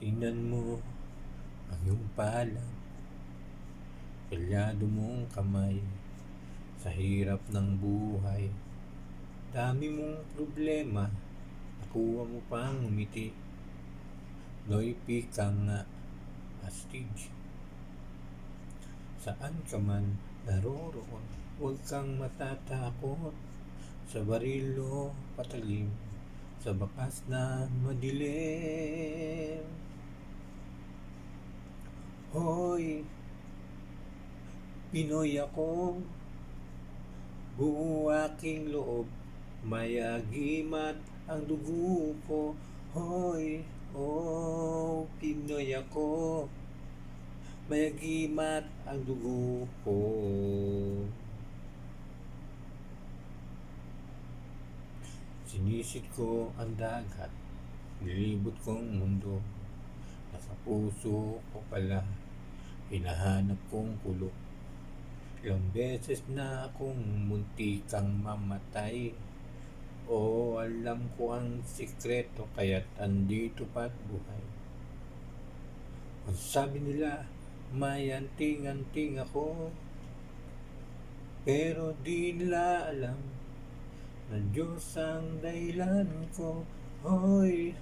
Tingnan mo ang iyong palad, kalyado mong kamay, sa hirap ng buhay. Dami mong problema, nakuha mo pang umiti. Noipi ka nga, astig. Saan ka man naroroon, huwag kang matatakot. Sa barilo patalim, sa bakas na madilim. Hoy, Pinoy ako, buo aking loob, may agimat ang dugo ko. Hoy, Pinoy ako, may agimat ang dugo ko. Sinisid ko ang dagat, nilibot kong mundo. Nasa puso ko pala, hinahanap kong kulok. Ilang beses na akong muntikang mamatay. Alam ko ang sikreto, kaya't andito pa't buhay. Ang sabi nila, may anting-anting ako, pero di nila alam na Diyos ang dahilan ko. Hoy,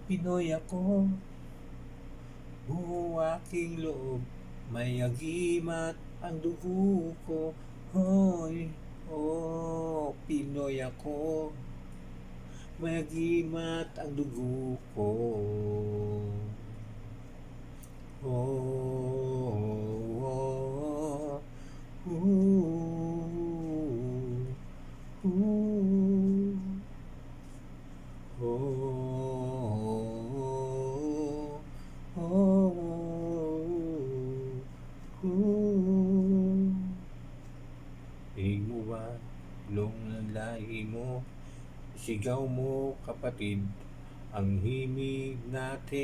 Pinoy ako, buo aking loob, may agimat ang dugo ko. Hoy, Pinoy ako, may agimat ang dugo ko. Tingin mo ba, long ng lahi mo, sigaw mo kapatid, ang himig natin.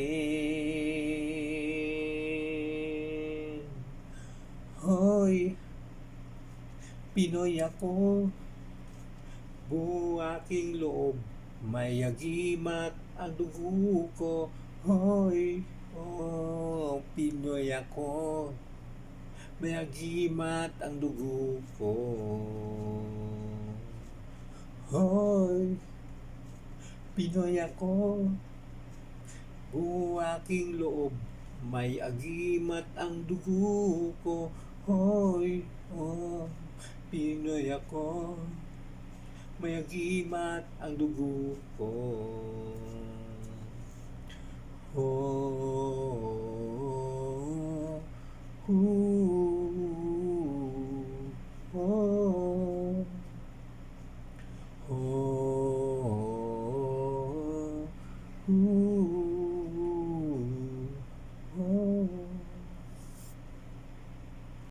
Hoy, Pinoy ako, buo aking loob, may agimat ang dugo ko. Hoy, Pinoy ako, may agimat ang dugo ko. Hoy, Pinoy ako, buo aking loob, may agimat ang dugo ko. Hoy, Pinoy ako, may agimat ang dugo ko.